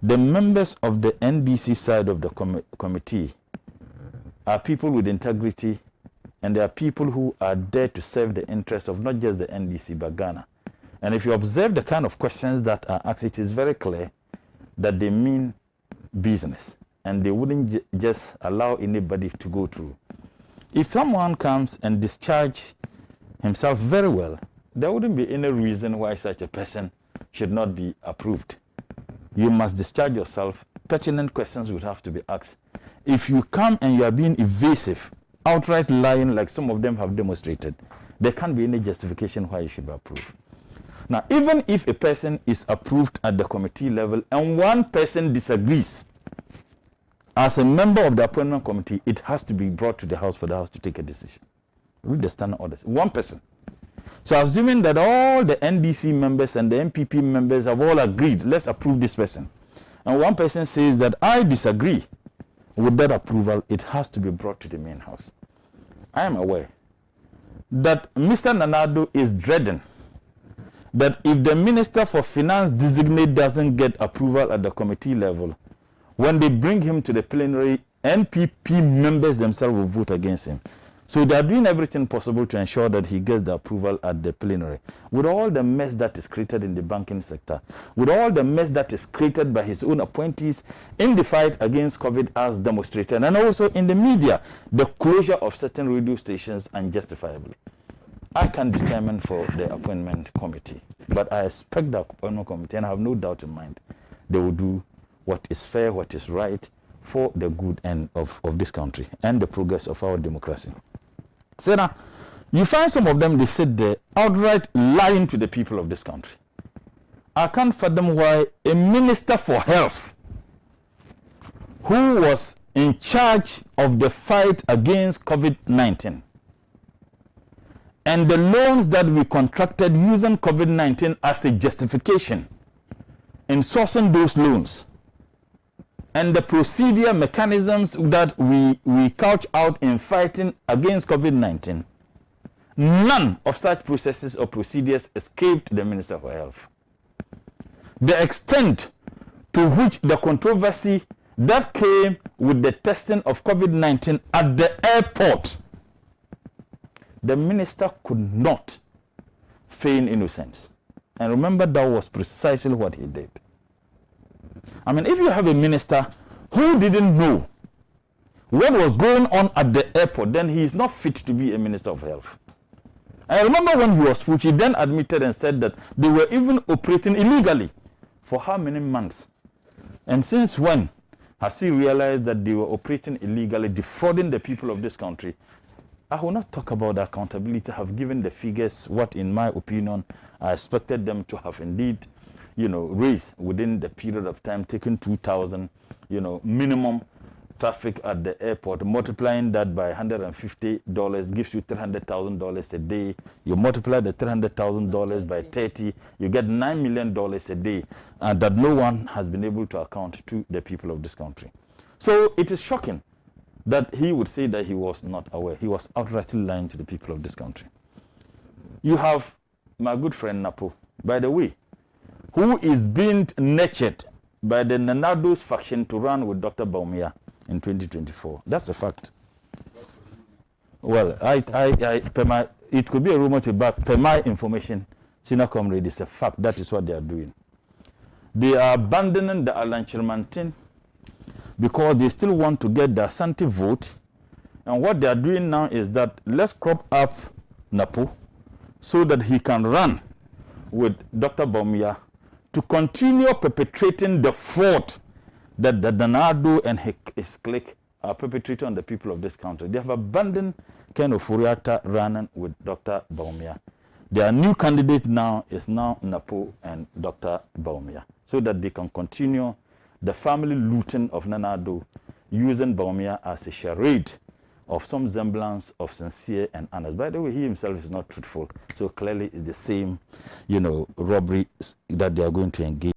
The members of the NDC side of the committee are people with integrity, and they are people who are there to serve the interests of not just the NDC but Ghana. And if you observe the kind of questions that are asked, it is very clear that they mean business, and they wouldn't just allow anybody to go through. If someone comes and discharge himself very well, there wouldn't be any reason why such a person should not be approved. You must discharge yourself. Pertinent questions would have to be asked. If you come and you are being evasive, outright lying like some of them have demonstrated, there can't be any justification why you should be approved. Now, even if a person is approved at the committee level and one person disagrees, as a member of the appointment committee, it has to be brought to the House for the House to take a decision. Read the standing orders. One person. So assuming that all the NDC members and the NPP members have all agreed, let's approve this person, and one person says that I disagree with that approval, it has to be brought to the main house. I am aware that Mr. Addo is dreading that if the Minister for Finance designate doesn't get approval at the committee level, when they bring him to the plenary, NPP members themselves will vote against him. So they are doing everything possible to ensure that he gets the approval at the plenary. With all the mess that is created in the banking sector, with all the mess that is created by his own appointees in the fight against COVID as demonstrated, and also in the media, the closure of certain radio stations unjustifiably. I can determine for the appointment committee, but I expect the appointment committee, and I have no doubt in mind, they will do what is fair, what is right for the good end of this country and the progress of our democracy. So now, you find some of them, they sit there outright lying to the people of this country. I can't fathom why a minister for health who was in charge of the fight against COVID-19 and the loans that we contracted using COVID-19 as a justification in sourcing those loans, and the procedure mechanisms that we couch out in fighting against COVID-19, none of such processes or procedures escaped the Minister for Health. The extent to which the controversy that came with the testing of COVID-19 at the airport, the minister could not feign innocence. And remember, that was precisely what he did. I mean, if you have a minister who didn't know what was going on at the airport, then he is not fit to be a Minister of Health. I remember when he was put, he then admitted and said that they were even operating illegally. For how many months? And since when has he realized that they were operating illegally, defrauding the people of this country? I will not talk about accountability. I have given the figures what, in my opinion, I expected them to have indeed raised within the period of time, taking 2,000, minimum traffic at the airport, multiplying that by $150 gives you $300,000 a day. You multiply the $300,000 by 30, you get $9 million a day, and that no one has been able to account to the people of this country. So it is shocking that he would say that he was not aware. He was outrightly lying to the people of this country. You have my good friend Napo, by the way, who is being nurtured by the Nanado's faction to run with Dr. Baumia in 2024. That's a fact. Well, it could be a rumor to back. Per my information, Senior Comrade, is a fact. That is what they are doing. They are abandoning the Alan Chirmantin because they still want to get the Asante vote. And what they are doing now is that let's crop up Napo so that he can run with Dr. Baumia to continue perpetrating the fraud that Addo and his clique are perpetrating on the people of this country. They have abandoned Ken Oforiatta running with Dr. Baumia. Their new candidate now is Napo and Dr. Baumia, so that they can continue the family looting of Addo, using Baumia as a charade of some semblance of sincere and honest. By the way, he himself is not truthful, so clearly it's the same, robbery that they are going to engage.